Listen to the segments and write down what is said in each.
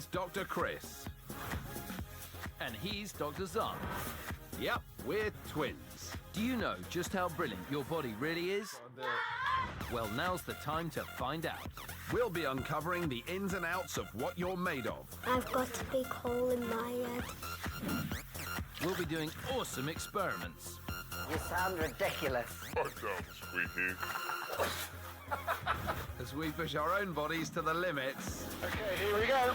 He's Dr. Chris. And he's Dr. Xand. Yep, we're twins. Do you know just how brilliant your body really is? Well, now's the time to find out. We'll be uncovering the ins and outs of what you're made of. I've got a big hole in my head. We'll be doing awesome experiments. You sound ridiculous. Back down, sweetie. As we push our own bodies to the limits. Okay, here we go.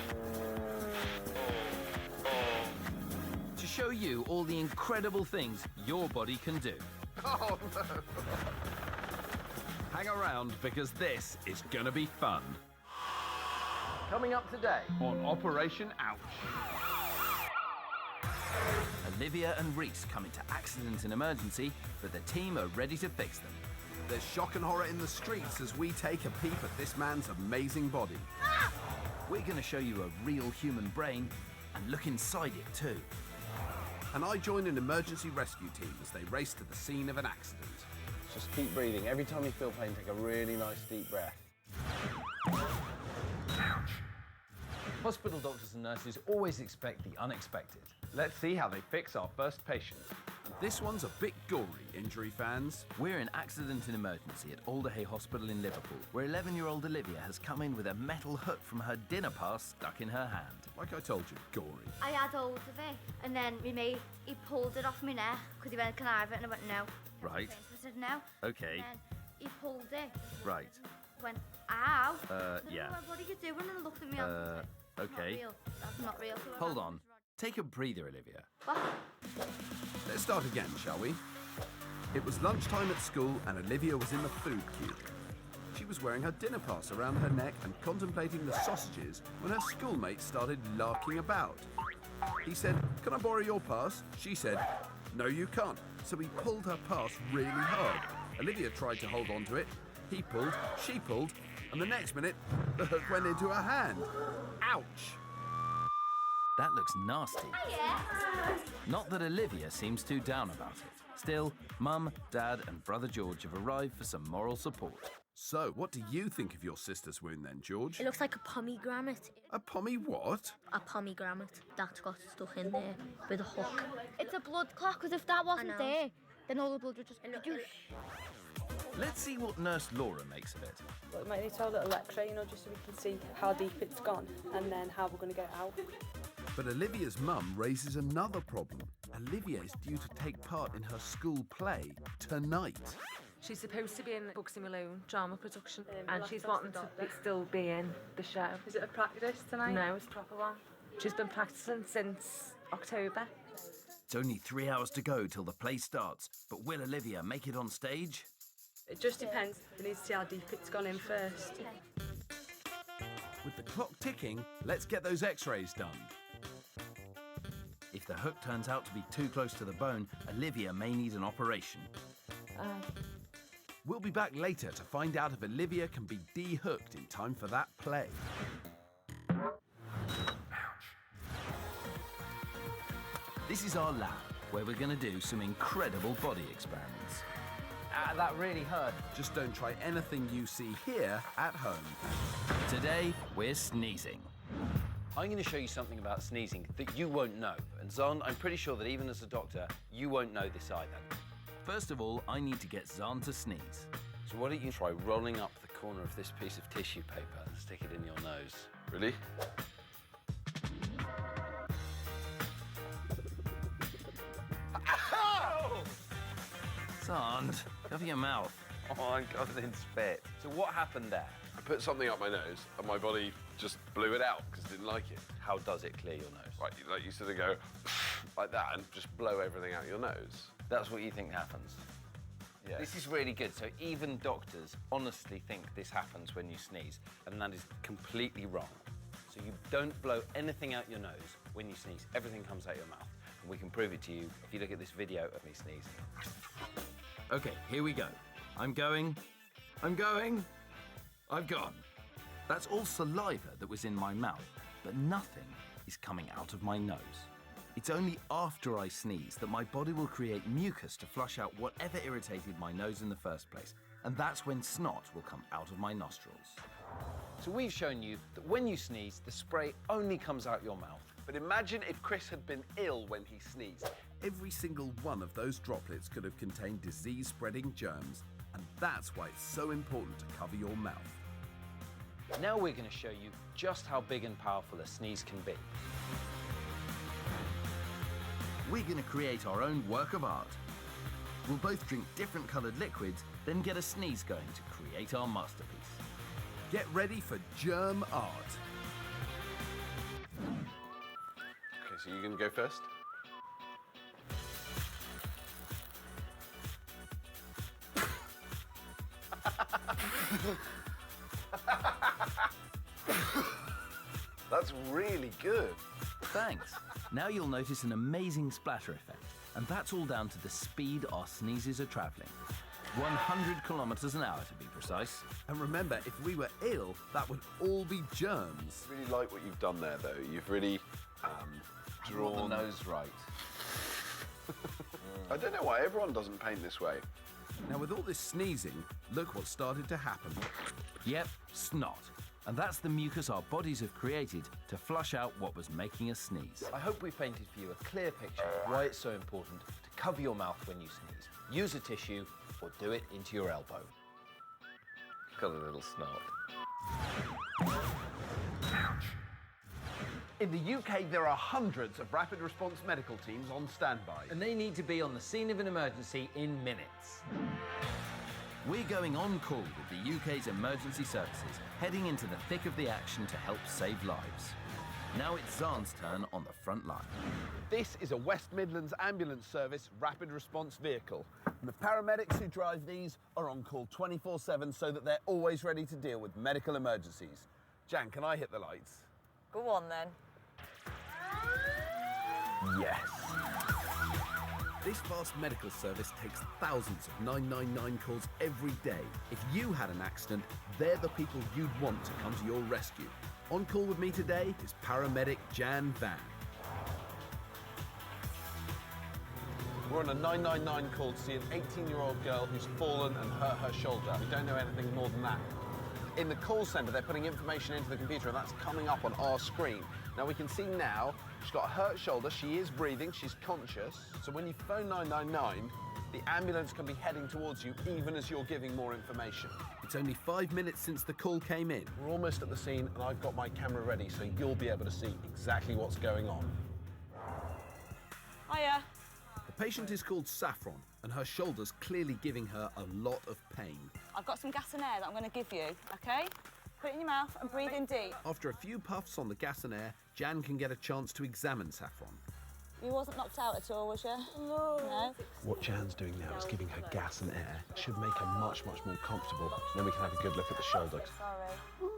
To show you all the incredible things your body can do. Oh, no. Hang around, because this is gonna be fun. Coming up today, On Operation Ouch. Olivia and Reese come into accident and emergency, but the team are ready to fix them. There's shock and horror in the streets as we take a peep at this man's amazing body. We're going to show you a real human brain and look inside it too. And I join an emergency rescue team as they race to the scene of an accident. Just keep breathing. Every time you feel pain, take a really nice deep breath. Hospital doctors and nurses always expect the unexpected. Let's see how they fix our first patient. This one's a bit gory, injury fans. We're in accident and emergency at Alderhay Hospital in Liverpool, where 11-year-old Olivia has come in with a metal hook from her dinner pass stuck in her hand. Like I told you, gory. I had hold of it, and then my mate, he pulled it off my neck because he went, "Can I have it?" And I went, "No." Right. I said, "No." Okay. And then he pulled it. Right. Went, "Ow." Yeah. Went, "What are you doing?" And looked at me. And said, okay. "Not real. That's not real." So I Hold went, on. Take a breather, Olivia. "What?" Let's start again, shall we? It was lunchtime at school and Olivia was in the food queue. She was wearing her dinner pass around her neck and contemplating the sausages when her schoolmate started larking about. He said, "Can I borrow your pass?" She said, "No, you can't." So he pulled her pass really hard. Olivia tried to hold on to it. He pulled, she pulled, and the next minute, the hook went into her hand. Ouch! That looks nasty. Not that Olivia seems too down about it. Still, Mum, Dad and Brother George have arrived for some moral support. So, what do you think of your sister's wound then, George? It looks like a pomegranate. A pommy what? A pomegranate that's got stuck in there with a hook. It's a blood clot, because if that wasn't there, then all the blood would just... Let's see what Nurse Laura makes of it. Well, we might need to have a little X-ray, just so we can see how deep it's gone and then how we're going to get it out. But Olivia's mum raises another problem. Olivia is due to take part in her school play tonight. She's supposed to be in Bugsy Malone drama production and she's wanting to still be in the show. Is it a practice tonight? No, it's a proper one. She's been practising since October. It's only 3 hours to go till the play starts, but will Olivia make it on stage? It just depends. We need to see how deep it's gone in first. With the clock ticking, let's get those x-rays done. If the hook turns out to be too close to the bone, Olivia may need an operation. We'll be back later to find out if Olivia can be de-hooked in time for that play. This is our lab, where we're going to do some incredible body experiments. That really hurt. Just don't try anything you see here at home. Today, we're sneezing. I'm going to show you something about sneezing that you won't know. And Xand, I'm pretty sure that even as a doctor, you won't know this either. First of all, I need to get Xand to sneeze. So why don't you try rolling up the corner of this piece of tissue paper and stick it in your nose. Ready? Xand, cover your mouth. Oh, I'm covered in spit. So what happened there? I put something up my nose and my body just blew it out because it didn't like it. How does it clear your nose? Right, like you sort of go like that and just blow everything out your nose. That's what you think happens? Yeah. This is really good. So even doctors honestly think this happens when you sneeze, and that is completely wrong. So you don't blow anything out your nose when you sneeze. Everything comes out your mouth. And we can prove it to you if you look at this video of me sneezing. Okay, here we go. I'm going. I've gone. That's all saliva that was in my mouth, but nothing is coming out of my nose. It's only after I sneeze that my body will create mucus to flush out whatever irritated my nose in the first place. And that's when snot will come out of my nostrils. So we've shown you that when you sneeze, the spray only comes out your mouth. But imagine if Chris had been ill when he sneezed. Every single one of those droplets could have contained disease-spreading germs, and that's why it's so important to cover your mouth. Now we're going to show you just how big and powerful a sneeze can be. We're going to create our own work of art. We'll both drink different coloured liquids, then get a sneeze going to create our masterpiece. Get ready for germ art. Okay, so you're going to go first? That's really good. Thanks. Now you'll notice an amazing splatter effect, and that's all down to the speed our sneezes are travelling. 100 kilometres an hour to be precise. And remember, if we were ill, that would all be germs. I really like what you've done there, though. You've really drawn the nose right. I don't know why everyone doesn't paint this way. Now, with all this sneezing, look what started to happen. Yep, snot. And that's the mucus our bodies have created to flush out what was making us sneeze. I hope we've painted for you a clear picture of why it's so important to cover your mouth when you sneeze. Use a tissue or do it into your elbow. Got a little snot. In the UK, there are hundreds of rapid response medical teams on standby. And they need to be on the scene of an emergency in minutes. We're going on call with the UK's emergency services, heading into the thick of the action to help save lives. Now it's Xand's turn on the front line. This is a West Midlands Ambulance Service rapid response vehicle. And the paramedics who drive these are on call 24/7 so that they're always ready to deal with medical emergencies. Jan, can I hit the lights? Go on then. Yes. This fast medical service takes thousands of 999 calls every day. If you had an accident, they're the people you'd want to come to your rescue. On call with me today is paramedic Jan Van. We're on a 999 call to see an 18-year-old girl who's fallen and hurt her shoulder. We don't know anything more than that. In the call centre, they're putting information into the computer, and that's coming up on our screen. Now, we can see now she's got a hurt shoulder, she is breathing, she's conscious. So when you phone 999, the ambulance can be heading towards you even as you're giving more information. It's only 5 minutes since the call came in. We're almost at the scene, and I've got my camera ready, so you'll be able to see exactly what's going on. Hiya. The patient is called Saffron, and her shoulder's clearly giving her a lot of pain. I've got some gas and air that I'm going to give you, OK? Put it in your mouth and breathe in deep. After a few puffs on the gas and air, Jan can get a chance to examine Saffron. You wasn't knocked out at all, was you? No. What Jan's doing now is giving her gas and air. Should make her much, much more comfortable. Then we can have a good look at the shoulder. Sorry.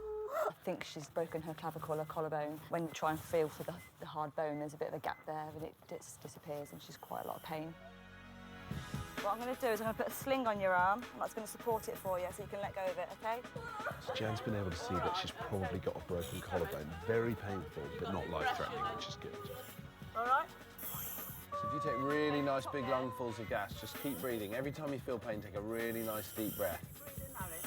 I think she's broken her clavicle or collarbone. When you try and feel for the hard bone, there's a bit of a gap there and it disappears and she's quite a lot of pain. What I'm going to do is I'm going to put a sling on your arm and that's going to support it for you so you can let go of it, OK? So Jan's been able to see that she's probably got a broken collarbone. Very painful, but not life-threatening, which is good. All right. So if you take really nice big lungfuls of gas, just keep breathing. Every time you feel pain, take a really nice deep breath.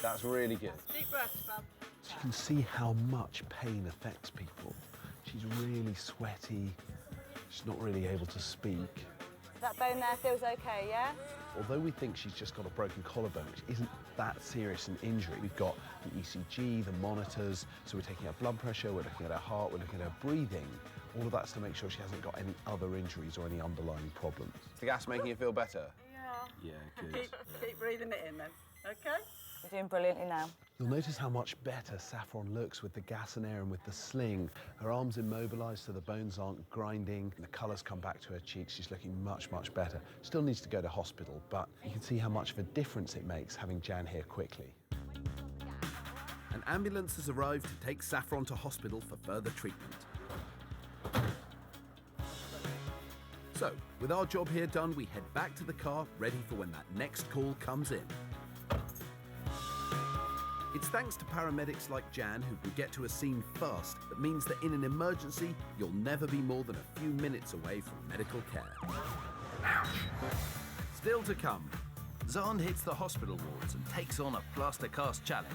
That's really good. Deep breaths, Bob. So you can see how much pain affects people. She's really sweaty. She's not really able to speak. That bone there feels OK, yeah? Although we think she's just got a broken collarbone, which isn't that serious an injury, we've got the ECG, the monitors, so we're taking her blood pressure, we're looking at her heart, we're looking at her breathing. All of that's to make sure she hasn't got any other injuries or any underlying problems. Is the gas making you feel better? Yeah. Yeah, good. Keep breathing it in then, OK? You're doing brilliantly now. You'll notice how much better Saffron looks with the gas and air and with the sling. Her arm's immobilised so the bones aren't grinding. The colour's come back to her cheeks. She's looking much, much better. Still needs to go to hospital, but you can see how much of a difference it makes having Jan here quickly. An ambulance has arrived to take Saffron to hospital for further treatment. So, with our job here done, we head back to the car, ready for when that next call comes in. It's thanks to paramedics like Jan who can get to a scene fast that means that in an emergency, you'll never be more than a few minutes away from medical care. Still to come. Xand hits the hospital wards and takes on a plaster cast challenge.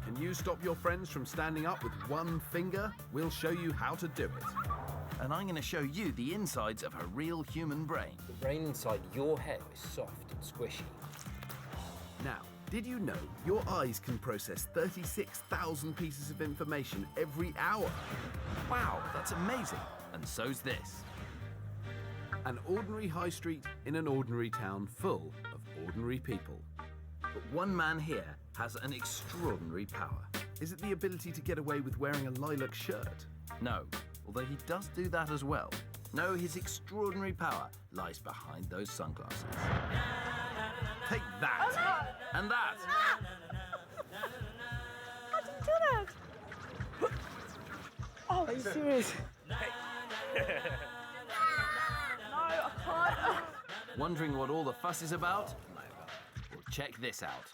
Can you stop your friends from standing up with one finger? We'll show you how to do it. And I'm going to show you the insides of a real human brain. The brain inside your head is soft and squishy. Now, did you know your eyes can process 36,000 pieces of information every hour? Wow, that's amazing. And so's this. An ordinary high street in an ordinary town full of ordinary people. But one man here has an extraordinary power. Is it the ability to get away with wearing a lilac shirt? No, although he does do that as well. No, his extraordinary power lies behind those sunglasses. Take that! Oh, no. And that! How did you do that? Oh, are you serious? No, I can't. Wondering what all the fuss is about? Well, check this out.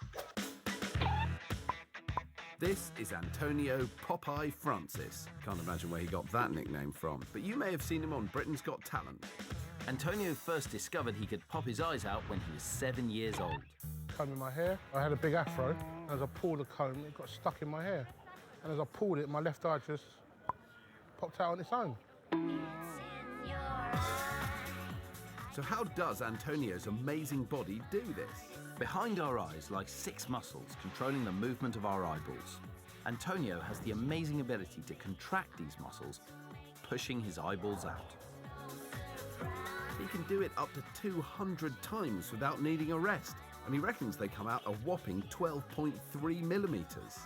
This is Antonio Popeye Francis. Can't imagine where he got that nickname from, but you may have seen him on Britain's Got Talent. Antonio first discovered he could pop his eyes out when he was 7 years old. Combing my hair, I had a big afro. As I pulled the comb, it got stuck in my hair. And as I pulled it, my left eye just popped out on its own. So how does Antonio's amazing body do this? Behind our eyes lie 6 muscles controlling the movement of our eyeballs. Antonio has the amazing ability to contract these muscles, pushing his eyeballs out. He can do it up to 200 times without needing a rest, and he reckons they come out a whopping 12.3 millimeters.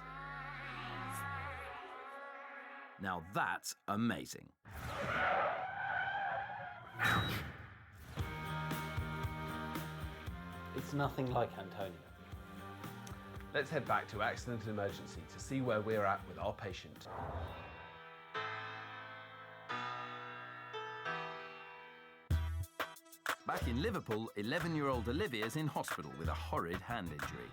Now that's amazing. It's nothing like Antonio. Let's head back to accident and emergency to see where we're at with our patient. Back in Liverpool, 11-year-old Olivia's in hospital with a horrid hand injury.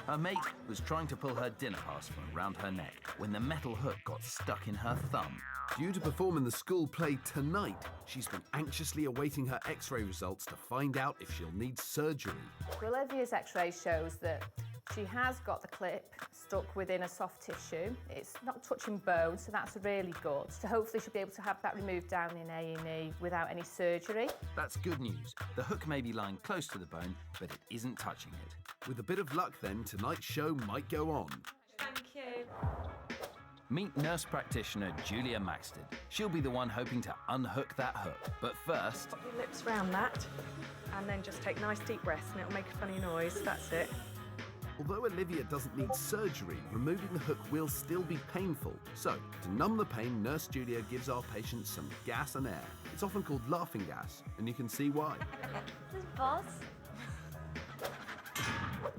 Her mate was trying to pull her dinner pass from around her neck when the metal hook got stuck in her thumb. Due to perform in the school play tonight, she's been anxiously awaiting her X-ray results to find out if she'll need surgery. Olivia's X-ray shows that she has got the clip stuck within a soft tissue. It's not touching bone, so that's really good. So hopefully she'll be able to have that removed down in A&E without any surgery. That's good news. The hook may be lying close to the bone, but it isn't touching it. With a bit of luck then, tonight's show might go on. Thank you. Meet nurse practitioner Julia Maxted. She'll be the one hoping to unhook that hook. But first... Put your lips round that, and then just take nice deep breaths, and it'll make a funny noise. That's it. Although Olivia doesn't need surgery, removing the hook will still be painful. So, to numb the pain, Nurse Julia gives our patients some gas and air. It's often called laughing gas, and you can see why. Boss?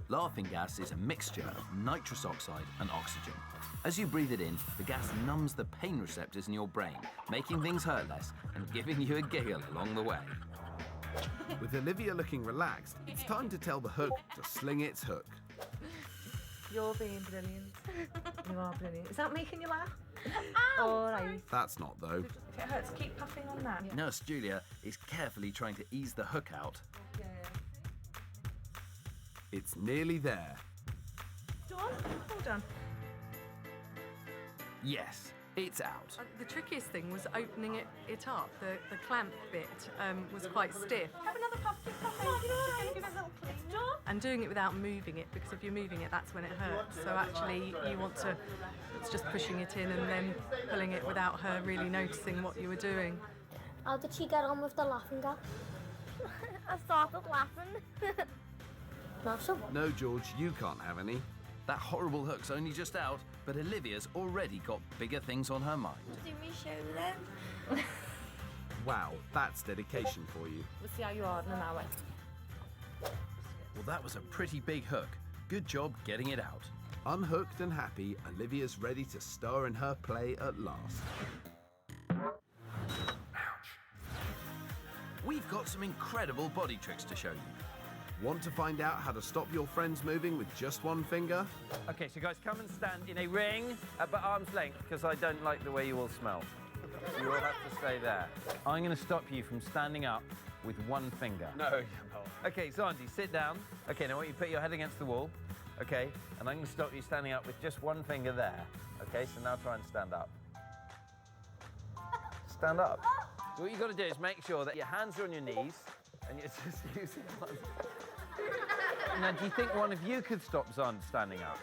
Laughing gas is a mixture of nitrous oxide and oxygen. As you breathe it in, the gas numbs the pain receptors in your brain, making things hurt less and giving you a giggle along the way. With Olivia looking relaxed, it's time to tell the hook to sling its hook. You're being brilliant. You are brilliant. Is that making you laugh? All right. That's not, though. If it hurts, keep puffing on that. Nurse Julia is carefully trying to ease the hook out. Yeah. It's nearly there. Done? All done. Yes, it's out. The trickiest thing was opening it up. The clamp bit was quite stiff. Have another puff, keep puffing. Just give it a little click. And doing it without moving it, because if you're moving it, that's when it hurts. So actually, you want to, it's just pushing it in and then pulling it without her really noticing what you were doing. How did she get on with the laughing gas? I started laughing. Awesome. No, George, you can't have any. That horrible hook's only just out, but Olivia's already got bigger things on her mind. Do me show them. Wow, that's dedication for you. We'll see how you are in an hour. Well, that was a pretty big hook. Good job getting it out. Unhooked and happy, Olivia's ready to star in her play at last. We've got some incredible body tricks to show you. Want to find out how to stop your friends moving with just one finger? OK, so guys, come and stand in a ring, but arm's length, because I don't like the way you all smell. You all have to stay there. I'm going to stop you from standing up with one finger. No, you're not. OK, Xandi, sit down. OK, now I want you to put your head against the wall. OK, and I'm going to stop you standing up with just one finger there. OK, so now try and stand up. Stand up. So what you've got to do is make sure that your hands are on your knees and you're just using one. Now, do you think one of you could stop Xand standing up?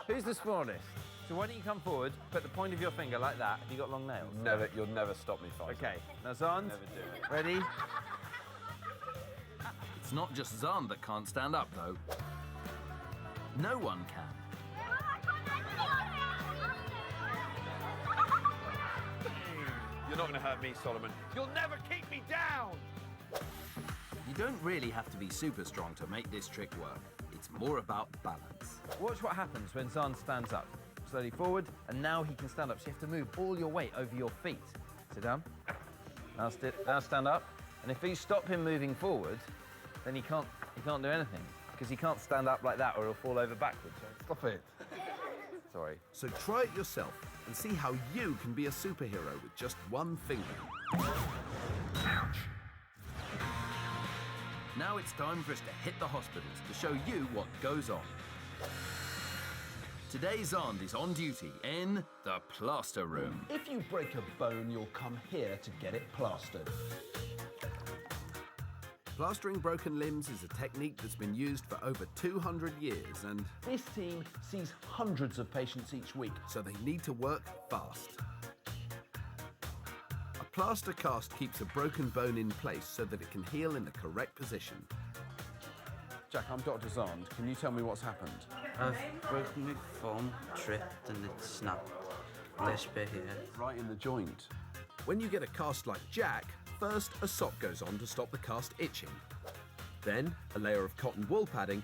Who's the smallest? So why don't you come forward, put the point of your finger like that. Have you got long nails? You'll never stop me, Faisal. OK, now Xand, Never do. ready? It's not just Xand that can't stand up, though. No one can. You're not going to hurt me, Solomon. You'll never keep me down! You don't really have to be super strong to make this trick work. It's more about balance. Watch what happens when Xand stands up. Slowly forward, and now he can stand up. So you have to move all your weight over your feet. Sit down. Now stand up. And if you stop him moving forward, then he can't do anything. Because he can't stand up like that or he'll fall over backwards. Stop it. Sorry. So try it yourself and see how you can be a superhero with just one finger. Ouch! Now it's time for us to hit the hospitals to show you what goes on. Today, Xand is on duty in the plaster room. If you break a bone, you'll come here to get it plastered. Plastering broken limbs is a technique that's been used for over 200 years, and this team sees hundreds of patients each week, so they need to work fast. A plaster cast keeps a broken bone in place so that it can heal in the correct position. Jack, I'm Dr Xand. Can you tell me what's happened? I've broken my thumb, tripped, and it snapped. This bit here. Right in the joint. When you get a cast like Jack, first a sock goes on to stop the cast itching. Then a layer of cotton wool padding.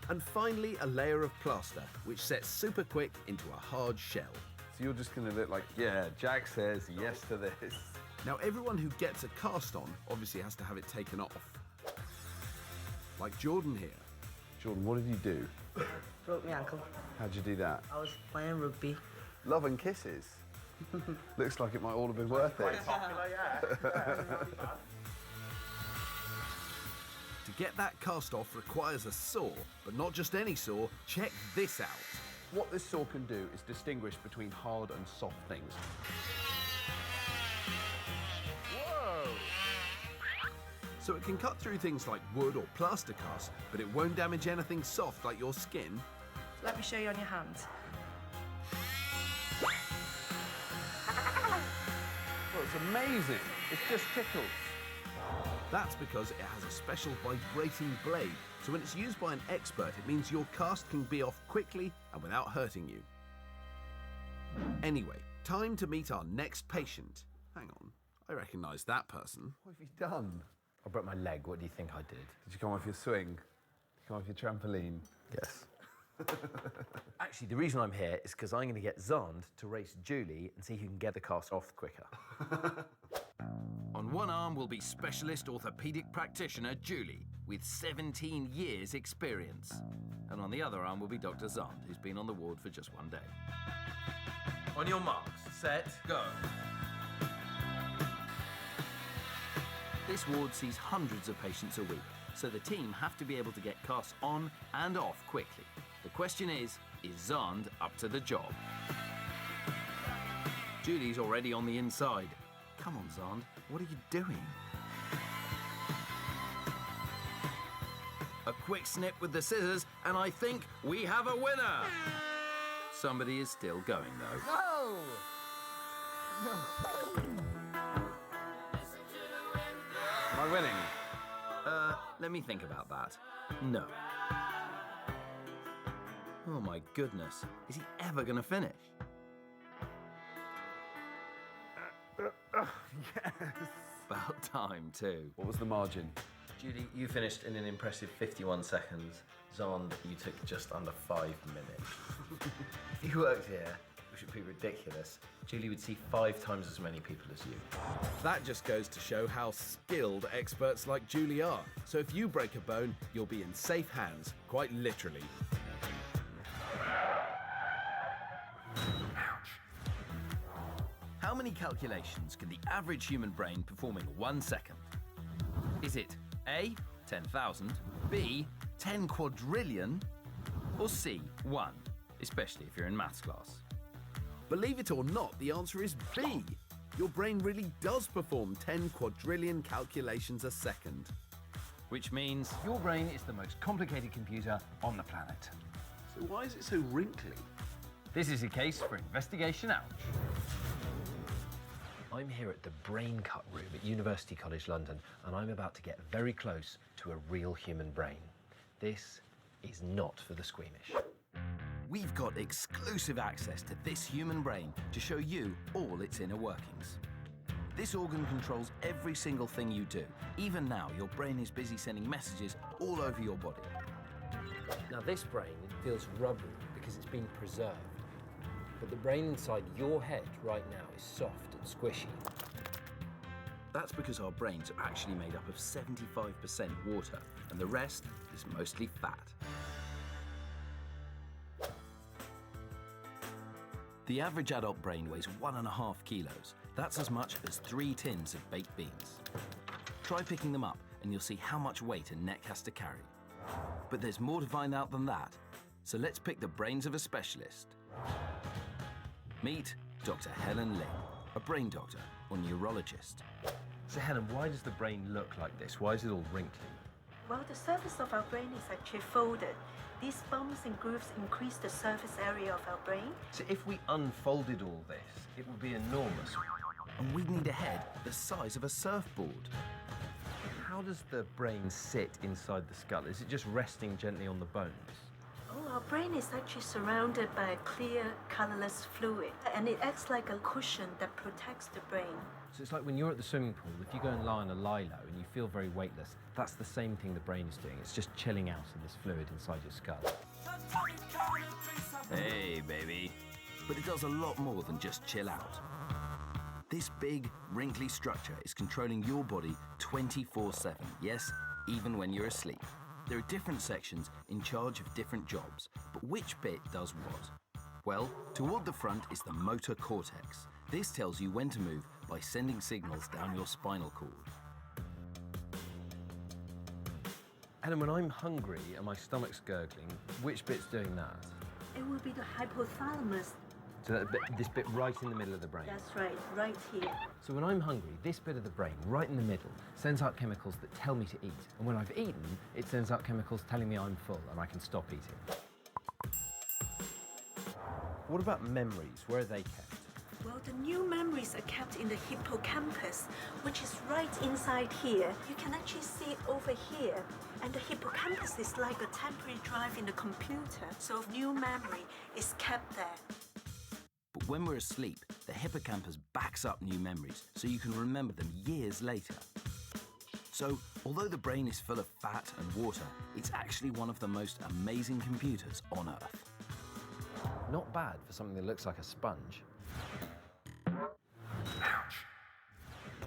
And finally a layer of plaster, which sets super quick into a hard shell. So you're just going to look like, yeah, Jack says yes to this. Now everyone who gets a cast on obviously has to have it taken off. Like Jordan here. Jordan, what did you do? Broke my ankle. How'd you do that? I was playing rugby. Love and kisses. Looks like it might all have been worth it. To get that cast off requires a saw, but not just any saw. Check this out. What this saw can do is distinguish between hard and soft things. Whoa! So it can cut through things like wood or plaster casts, but it won't damage anything soft like your skin. Let me show you on your hands. Well, it's amazing. It's just tickles. That's because it has a special vibrating blade, so when it's used by an expert, it means your cast can be off quickly and without hurting you. Anyway, time to meet our next patient. Hang on, I recognise that person. What have you done? I broke my leg. What do you think I did? Did you come off your swing? Did you come off your trampoline? Yes. Actually, the reason I'm here is because I'm going to get Xand to race Julie and see who can get the cast off quicker. On one arm will be specialist orthopaedic practitioner Julie, with 17 years experience. And on the other arm will be Dr Xand, who's been on the ward for just one day. On your marks, set, go. This ward sees hundreds of patients a week, so the team have to be able to get casts on and off quickly. The question is Xand up to the job? Julie's already on the inside. Come on, Xand, what are you doing? A quick snip with the scissors, and I think we have a winner! Somebody is still going, though. No! Am I winning? Let me think about that. No. Oh my goodness, is he ever gonna finish? Yes! About time, too. What was the margin? Julie, you finished in an impressive 51 seconds. Xand, you took just under 5 minutes. If you worked here, we which would be ridiculous, Julie would see 5 times as many people as you. That just goes to show how skilled experts like Julie are. So if you break a bone, you'll be in safe hands, quite literally. How many calculations can the average human brain perform in 1 second? Is it A, 10,000, B, 10 quadrillion, or C, 1, especially if you're in maths class? Believe it or not, the answer is B. Your brain really does perform 10 quadrillion calculations a second. Which means your brain is the most complicated computer on the planet. So why is it so wrinkly? This is a case for Investigation Ouch. I'm here at the Brain Cut Room at University College London, and I'm about to get very close to a real human brain. This is not for the squeamish. We've got exclusive access to this human brain to show you all its inner workings. This organ controls every single thing you do. Even now, your brain is busy sending messages all over your body. Now this brain feels rubbery because it's been preserved. But the brain inside your head right now is soft and squishy. That's because our brains are actually made up of 75% water, and the rest is mostly fat. The average adult brain weighs 1.5 kilos. That's as much as 3 tins of baked beans. Try picking them up and you'll see how much weight a neck has to carry. But there's more to find out than that. So let's pick the brains of a specialist. Meet Dr. Helen Ling, a brain doctor or neurologist. So Helen, why does the brain look like this? Why is it all wrinkly? Well, the surface of our brain is actually folded. These bumps and grooves increase the surface area of our brain. So if we unfolded all this, it would be enormous. And we'd need a head the size of a surfboard. How does the brain sit inside the skull? Is it just resting gently on the bones? Oh, our brain is actually surrounded by a clear, colorless fluid, and it acts like a cushion that protects the brain. So it's like when you're at the swimming pool, if you go and lie on a lilo and you feel very weightless, that's the same thing the brain is doing. It's just chilling out in this fluid inside your skull. Hey, baby. But it does a lot more than just chill out. This big, wrinkly structure is controlling your body 24/7. Yes, even when you're asleep. There are different sections in charge of different jobs, but which bit does what? Well, toward the front is the motor cortex. This tells you when to move by sending signals down your spinal cord. And when I'm hungry and my stomach's gurgling, which bit's doing that? It will be the hypothalamus. So this bit right in the middle of the brain? That's right, right here. So when I'm hungry, this bit of the brain, right in the middle, sends out chemicals that tell me to eat. And when I've eaten, it sends out chemicals telling me I'm full and I can stop eating. What about memories? Where are they kept? Well, the new memories are kept in the hippocampus, which is right inside here. You can actually see it over here. And the hippocampus is like a temporary drive in the computer, so new memory is kept there. But when we're asleep, the hippocampus backs up new memories so you can remember them years later. So, although the brain is full of fat and water, it's actually one of the most amazing computers on Earth. Not bad for something that looks like a sponge.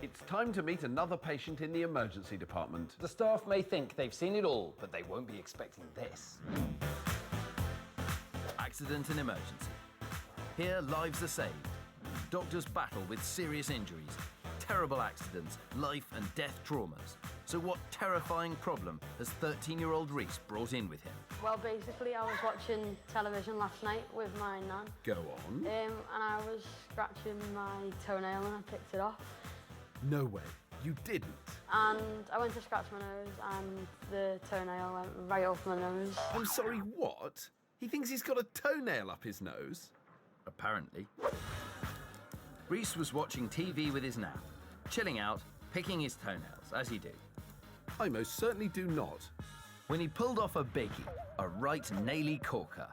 It's time to meet another patient in the emergency department. The staff may think they've seen it all, but they won't be expecting this. Accident and emergency. Here, lives are saved. Doctors battle with serious injuries, terrible accidents, life and death traumas. So what terrifying problem has 13-year-old Reese brought in with him? Well, basically, I was watching television last night with my nan. Go on. And I was scratching my toenail and I picked it off. No way. You didn't. And I went to scratch my nose and the toenail went right off my nose. I'm sorry, what? He thinks he's got a toenail up his nose? Apparently. Reese was watching TV with his nan, chilling out, picking his toenails, as he do. I most certainly do not. When he pulled off a biggie, a right naily corker.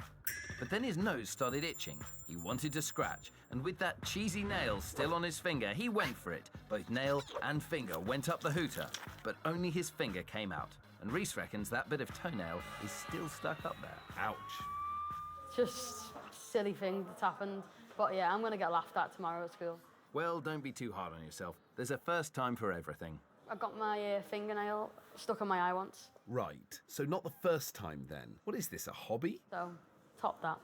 But then his nose started itching. He wanted to scratch, and with that cheesy nail still on his finger, he went for it. Both nail and finger went up the hooter, but only his finger came out. And Reese reckons that bit of toenail is still stuck up there. Ouch. Just a silly thing that's happened. But yeah, I'm going to get laughed at tomorrow at school. Well, don't be too hard on yourself. There's a first time for everything. I got my fingernail stuck on my eye once. Right, so not the first time then. What is this, a hobby? So, top that.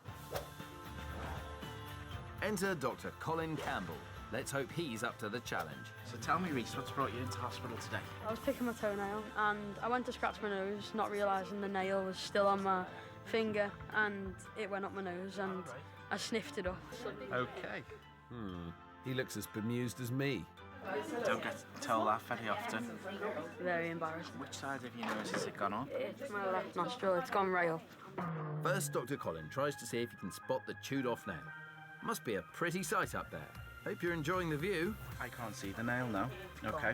Enter Dr. Colin Campbell. Let's hope he's up to the challenge. So tell me, Reese, what's brought you into hospital today? I was picking my toenail and I went to scratch my nose, not realising the nail was still on my finger, and it went up my nose and I sniffed it off. Okay. He looks as bemused as me. Don't get told that very often. Very embarrassing. Which side of your nose has it gone on? It's my left nostril, it's gone right up. First, Dr. Colin tries to see if he can spot the chewed off nail. Must be a pretty sight up there. Hope you're enjoying the view. I can't see the nail now. Okay.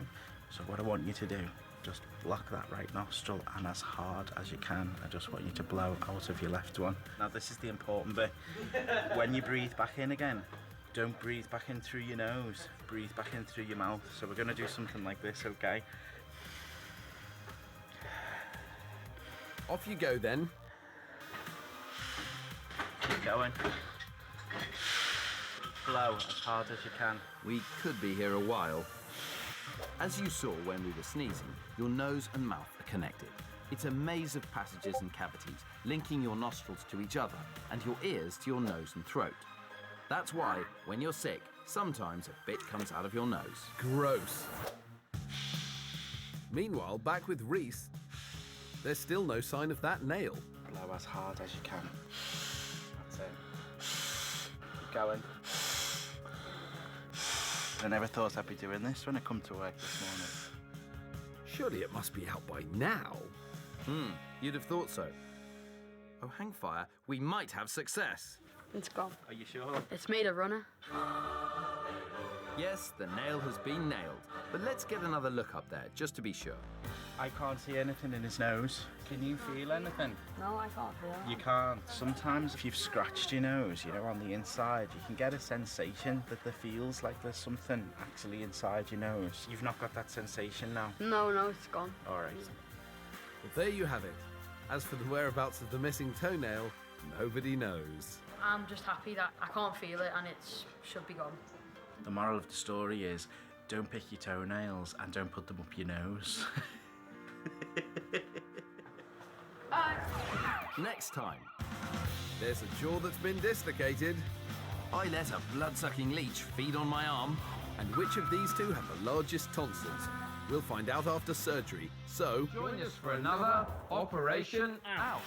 So what I want you to do, just block that right nostril and as hard as you can. I just want you to blow out of your left one. Now this is the important bit. When you breathe back in again, don't breathe back in through your nose. Breathe back in through your mouth. So we're going to do something like this, okay? Off you go then. Keep going. Blow as hard as you can. We could be here a while. As you saw when we were sneezing, your nose and mouth are connected. It's a maze of passages and cavities, linking your nostrils to each other and your ears to your nose and throat. That's why, when you're sick, sometimes a bit comes out of your nose. Gross. Meanwhile, back with Reese, there's still no sign of that nail. Blow as hard as you can. That's it. Keep going. I never thought I'd be doing this when I come to work this morning. Surely it must be out by now. You'd have thought so. Oh, hang fire, we might have success. It's gone. Are you sure? It's made a runner. Yes, the nail has been nailed. But let's get another look up there, just to be sure. I can't see anything in his nose. Can you feel anything? No, I can't feel it. You can't. Sometimes if you've scratched your nose, you know, on the inside, you can get a sensation that there feels like there's something actually inside your nose. You've not got that sensation now? No, it's gone. All right. Well, there you have it. As for the whereabouts of the missing toenail, nobody knows. I'm just happy that I can't feel it and it should be gone. The moral of the story is, don't pick your toenails and don't put them up your nose. Next time. There's a jaw that's been dislocated. I let a blood-sucking leech feed on my arm. And which of these two have the largest tonsils? We'll find out after surgery. So, join us for another Operation Ouch.